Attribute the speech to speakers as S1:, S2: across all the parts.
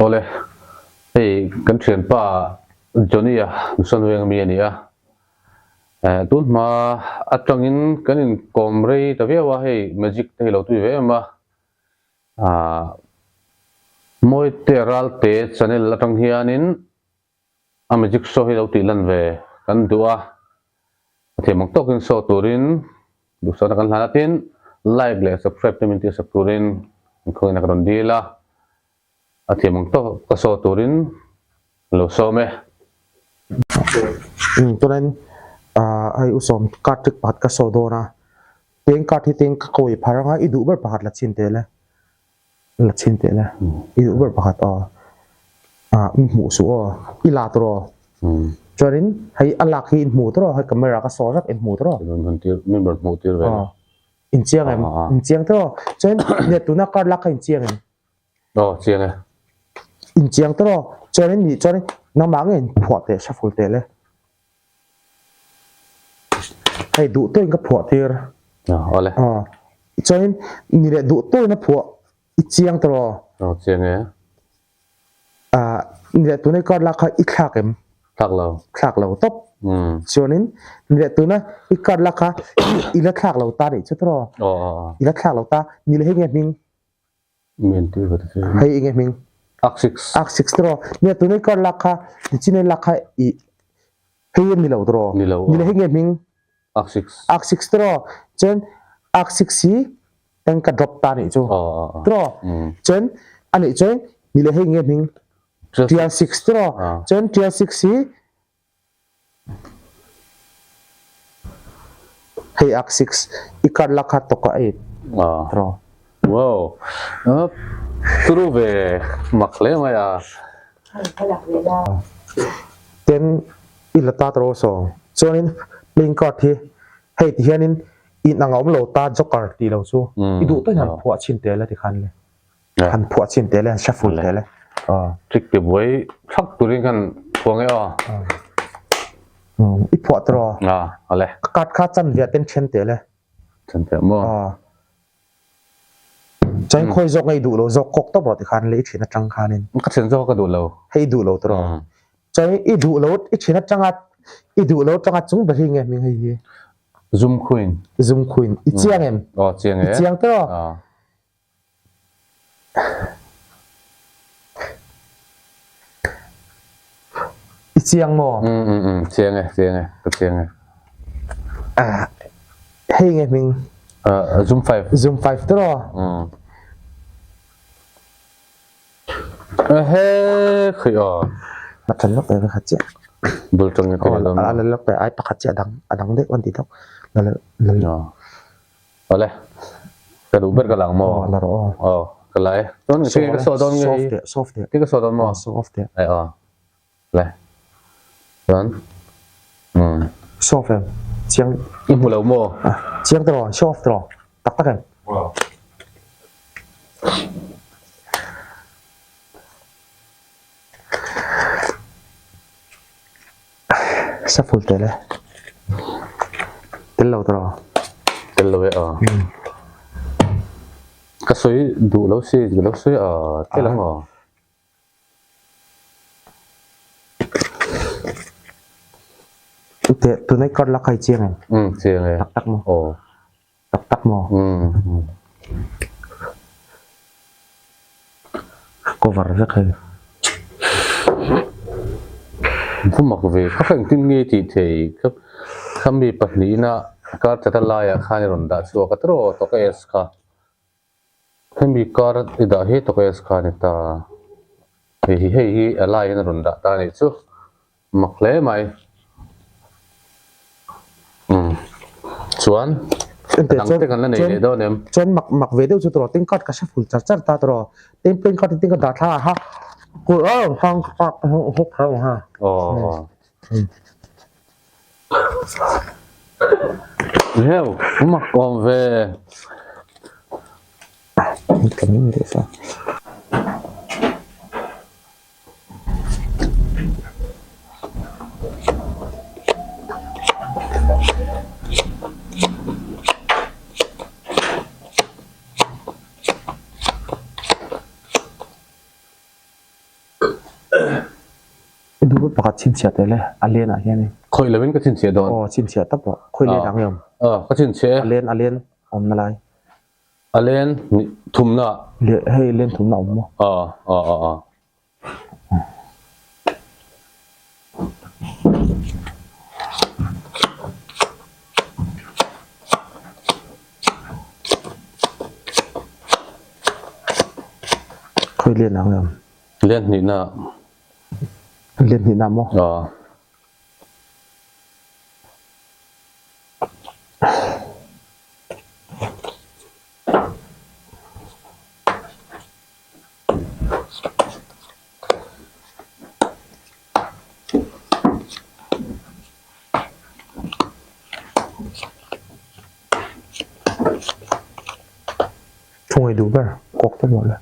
S1: ole hey kan thian pa Johnny son weng mi ani tun ma atangin kanin komrei tawiawa hei magic te lo tu ve ma moi teral te channel latang hianin a magic show hi lo ti lan ve kan dua themang tokin so turin du so kan halatin like le subscribe te min ti subscribe khoi na kan dila themang to ka so turin lo so me
S2: ตัวนั้นไอ้อุสมการตึกปัดกระโสโดนะเตียงการที่เตียงโกยพารังอีดูเบอร์ปัดละชินเตะเลยอีดูเบอร์ปัดหมูสัวอีลาตัวจนนั้นให้อัลลักให้หมูตัวให้กัมเมรากระโสรักหมูตัว
S1: มันตีมันบดหมูตีเลย
S2: อินเจียงไงอินเจียงตัวจนเนี่ยตัวนักการลักให้อินเจียงไง
S1: เจียงไง
S2: อินเจียงตัวจนนั้นน้ำมันเงินผัวเตะชัฟฟุลเตะเลยให้ดูตัวเองกับผัวเทียร์
S1: อะไร
S2: จนนี่แหละดูตัวนั้นผัวอีเจียงตัว
S1: เจียงไง
S2: นี่แหละตัวนี้ก็ราคาอีกคลากเอ็ม
S1: คลาก
S2: เราตบส่วนนี้นี่แหละตัวนั้นอีกการราคาอีละคลากเราตาดิชุดตัวอีละคลากเราตานี่เลยให้เงี้ยมิง
S1: ที่ว่า
S2: ให้เงี้ยมิง
S1: Axis
S2: ตัวเนี่ยตัวนี้ก็ราคาดิจิเนลราคาอีให้เงี้ยนี่เราตัวนี่เลยให้เงี้ยมิงAxis ตัวจน Axis สีตั้งกระดบตานี่จู่ตัวจนอันนี้จนนี่เลยให้เงี้ยมิงTR6 ตัวจนTR6สีให้ Axis อีกการราคาตกก็ไอ้ตัว
S1: ว้าวTrue ve makle maya.
S2: Then ilata troso. So nin link card hi. Hey ti hianin in angom lo ta joker ti lo chu. Idu to han phua chin te la ti khan le. Han phua chin te le shuffle te le.
S1: Trick ke boy thak turin kan phuang e
S2: I phua tro.
S1: Ale.
S2: Card kha chan via ten chen te le.
S1: Chen te mo.
S2: Chẳng khơi dọc ngay đủ lâu dọc cọc tóc bỏ thì khán lấy chỉ là trăng khán nên
S1: các sen dọc cái đủ lâu
S2: hay đủ lâu rồi chẳng ít đủ lâu ít chỉ là trăng ít đủ lâu trăng chúng bật hình em mình hay gì zoom queen ít chiang em ít chiang đó ít chiang mò
S1: chiang này
S2: hay nghe mình zoom 5 đó
S1: khởi
S2: mặt trần lúc này khát chết
S1: bul trong cái
S2: là lúc này ai khát chết đắng đấy quan tí tóc là
S1: ole cái đủ biết cái lằng mò
S2: là đó
S1: cái lại đó cái số đó
S2: soft đấy
S1: cái số đó mò
S2: soft đấy
S1: lại đó
S2: soft em chiang
S1: im hồ lâu mò
S2: chiang đó soft đó tắc em sắp full tele tel lâu rồi
S1: vậy cái suối đủ lâu suối ở cái lắm rồi
S2: tụi này con lắc hay chiêng này
S1: chiêng này
S2: tắc mò tắc mò cover rất hay
S1: ผมบอกว่าเขาเป็นที่งี้ที่ครับเขามีปัญหาหน้าการจัดลายข้าในรุ่นดัชว่าก็ตัวตกเอสค่ะเขามีการที่ได้ให้ตกเอสค่ะเนี่ยตาให้ลายในรุ่นดัชตาเนี่ยจู่มักเล่ไหมส่วนตั้งแต่กันแล้วเนี่ยโดนเนี่ย
S2: จนมักเวทีจุดตัวติ้งกัดกระชับฝุ่นจัดตาตัวติ้งเป็นกัดติ้งกัดดาท่าฮะกูฟังหกเขาฮะ
S1: แล้วผมมักอมเว
S2: กันนี่เลยสิ ดูว่าปกติชินเสียแต่เลยอันเลียนอ่ะแค่นี้
S1: คอยเลวินก็ชินเสียโดน
S2: อ๋อชินเสียตั้งแต่คุยเลียนหนังยม
S1: ก็ชินเสีย
S2: อันเลียนอมอะไร
S1: อันเลียนทุ่มเนาะ
S2: เลียให้เลียนถุงหนอมมั้งคุยเลียนหนังยม
S1: เลียนนี่นะ
S2: เลียนนี่น้ำมั้งช่วยดูบ้างกอกทั้งหมดเลย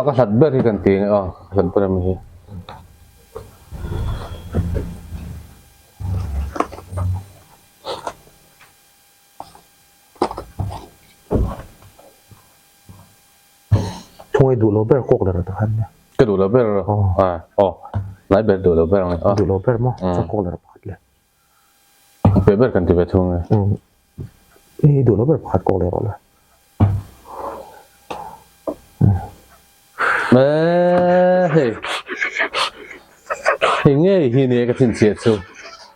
S1: ก็สัตว์เบอร์ที่กันตีเนี่ยสัตว์เบอร์มี
S2: ช่วยดูโรเบิร์ตกอกเลยตัวท่านเนี่ย
S1: ก็ดูโรเบิร์ตไหนเบอร์ดูโรเบิร์ตเลย
S2: ดูโรเบิร์ตมั้งจะกอกเลยพัดเลย
S1: เบอร์กันตีไปทุ่งเลย
S2: ดูโรเบิร์ตพัดกอกเลยหรอเลย
S1: เฮ้ยเงี้ยฮีนี่ก็ชินเสียสู้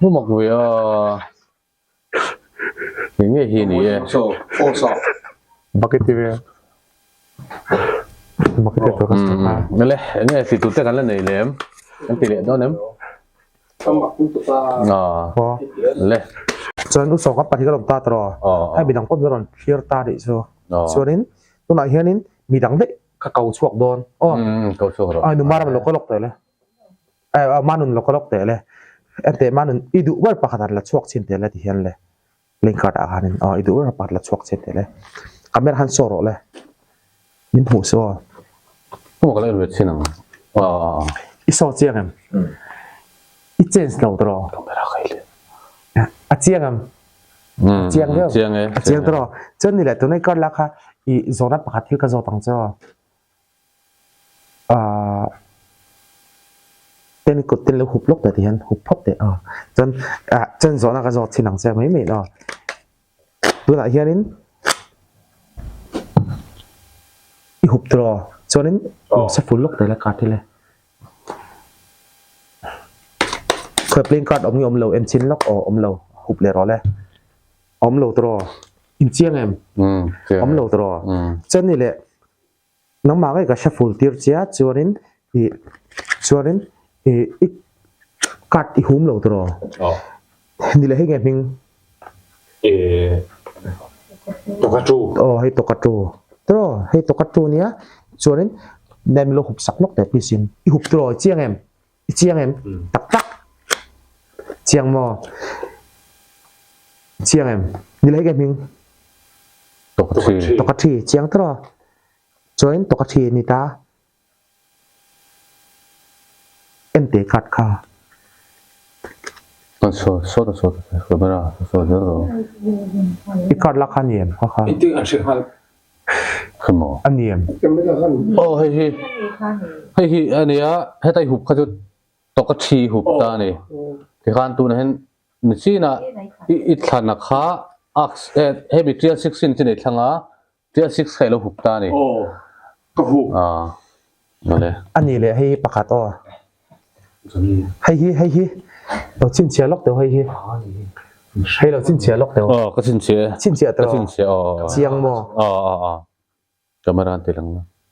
S1: ผู้หมกวิเงี้ยฮีนี่
S2: บักเก็ตทีวีบักเก็ตตัวกันสักการ
S1: นั่นแหละเงี้ยสิตุเตกันแล้วไหนเลี้ยมกันตีเลี้ยโดนเนี่ยเลย
S2: จนอุตสาหกรรมปฏิกรรมตาตรอให้บิดังก้นย้อนเพียร์ตาดิส่วนนี้ตัวไหนเฮียนี้มีดังเด็กเก่าชวกโดน
S1: เก่าชวก
S2: นุ่มมามันล็อกล็อกเตะเลยมานุนล็อกล็อกเตะเลยแต่มานุนอีดูว่าปากการละชวกชินเตะเลยที่เห็นเลยเล่นการ์ดอาหารนี่อีดูว่าปากละชวกชินเตะเลยคาเมราฮันโซโร่เลยมินหูโซ่
S1: พวกเราเรียนชินัง
S2: อีโซเจียงอีเจนส์เราตรออาเจียงเจียงเดียวเจียงตรอจนนี่แหละตัวนี้ก็ราคาอีโซนับปากที่ก็โซตังเจ้าเป็นกดเป็นแล้วหุบลกแต่ที่เห็นหุบพบแต่จนโซนักก็โซที่หนังเจ้าไม่ตัวไหนเฮียนี้อีหุบตรอจนนี้สับฝุ่นลกแต่ละการที่เลยเคยเปลี่ยนการอมเหลวเอ็นชิ้นลกอมเหลวหุบเลยรอเลยอมเหลวตรออินเจียงอมเหลวตรอจนนี่แหละน้องมาก็กับสับฝุ่นตีร์เจียจวนนี้อีกัดอีหุ่มเหลวตรอนี่แหละให้ไงมิง
S1: ตกกระจู
S2: ให้ตกกระจูตรอให้ตกกระจูเนี้ยจวนนี้ในมันโลหุบสักลกแต่ปีสินอีหุบตรอเจียงตักเชียงมอเชียงนี่เลยแกมิง
S1: ตก
S2: กระทีเชียงตรอจอยตกกระทีนี่ตาเอ็นเตกัดค่ะ
S1: โซก็ไม่ได้โซเยอะ
S2: อีกกัดราคาเนียมค่ะ
S1: อีกอันเชื่อฮะขึ้นหมอ
S2: อันเนียม
S1: เฮ้ยอันนี้ให้ไตหุบเขาจะตกกระทีหุบตาเนี่ยที่การตัวนั้นนี่สินะอีทันนักข้าให้บิเทียซิกซินที่ไหนทั้งเทียซิกใครเราหุบตานี่
S3: ก็หุบ
S1: นั่นเลย
S2: อันนี้เลยให้ประกาศต่อให้เราชินเชียร์ล็อกเดียวให้เราชินเชียร์ล็อกเดียว
S1: ก็ชินเชียร์
S2: ตัวเชียงมอ
S1: จะมาร้านตีลัง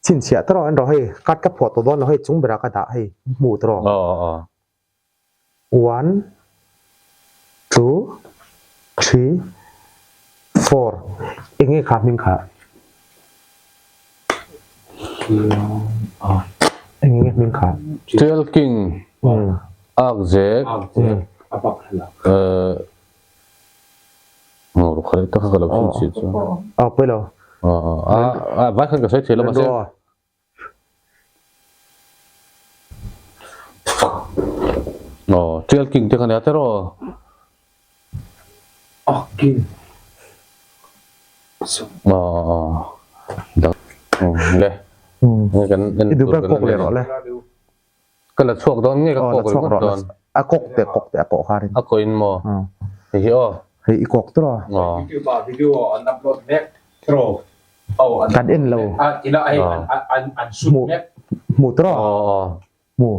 S2: ชินเชียร์ตัวอันเราให้กัดกับพอตัวโดนเราให้จุ่มเบรากระดาให้หมู่ตัว1 2 3 4เองขามิงขาเองมิงขา
S1: เจลคิงอักเซกโอ้ลูกค้าต้องเข้ากับเราชินชิ
S2: นไปแล้ว
S1: ไว้ขึ้นกับใช้เชลล์มาเสียเจลคิงที่ขนาดเท่า
S3: กิน
S1: เลย ngay kan
S2: itu ber kok le ro le
S1: kan la chuak don ngay ka
S2: la
S1: kok
S2: chuak ro
S1: don
S2: a kok te a ko kharin
S1: a ko in mo hi o
S2: hei i kok tro
S3: video on upload neck throw oh
S2: kan en lo
S3: ina ai an shoot neck
S2: mu tro mu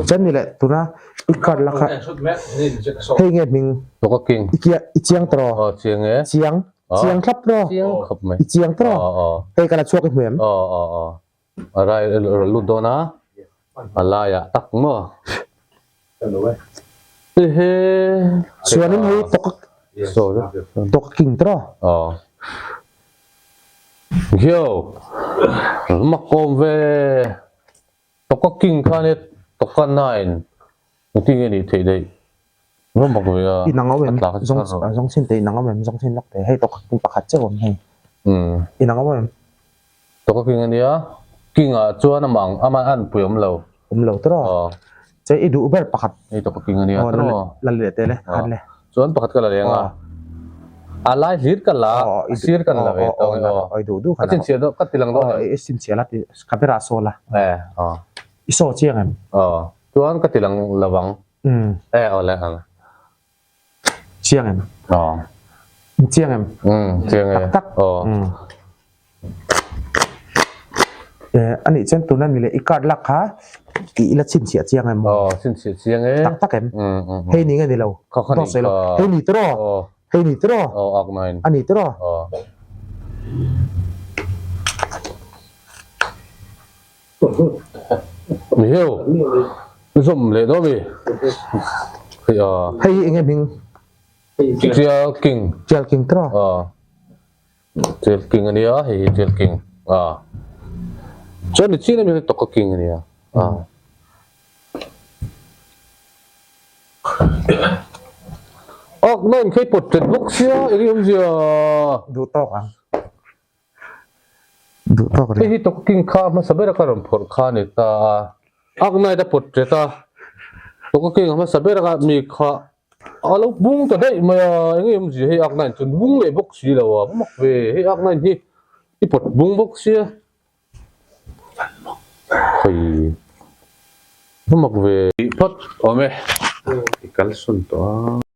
S2: chân ni le tuna ikar la kha
S3: shoot neck ni so
S2: hei nge ming
S1: to ka king
S2: ichiang tro
S1: chiang e
S2: chiang thap tro
S1: chiang khap mai
S2: ichiang tro hei kana chuak hmem
S1: arai lu dona alaya tak mo he
S2: suanin hei to ka king tro
S1: yo makom ve to ka king khanet to ka nine ting ni thei dei ro mak ve
S2: inangawem zong sin te inangawem zong sin lok te hei to ka king pakhat che om hei inangawem
S1: to ka king ania king a chuan amang ama an puom lo
S2: tro che i du ber pakhat
S1: ni to ka king ania tro
S2: la le te le han le
S1: chuan pakhat ka la lenga alai hlir kan la sir kan la ve to
S2: oi du
S1: ka chin sia do ka tilang do
S2: e sin sia la ti kapera so la iso chiang em
S1: chuan ka tilang lawang ole ang
S2: chiang em chiang em
S1: chiang e
S2: tak ani chen tunan ni le ikard la kha i la chin sia chiang em
S1: chin sia chiang e
S2: tak em hei ni nge ni lo to se lo hei ni tro hei ni tro
S1: ak nine
S2: ani tro
S1: mi hiu zoom le do mi
S2: hei nge ming
S1: chial king
S2: tro
S1: chial king ania hei chial king cho ni china mi to ka king ania ak nine khai portrait book sia em sia
S2: du to ka
S1: hi to king kha ma sabera karam phor kha ni ta ak nine da portrait ta to ka king ma sabera ka mi kha alo bung to dei ma em sia hi ak nine chun bung le book si lawa mak ve hi ak nine hi pot bung book sia khoi mak ve pot ome kal sun to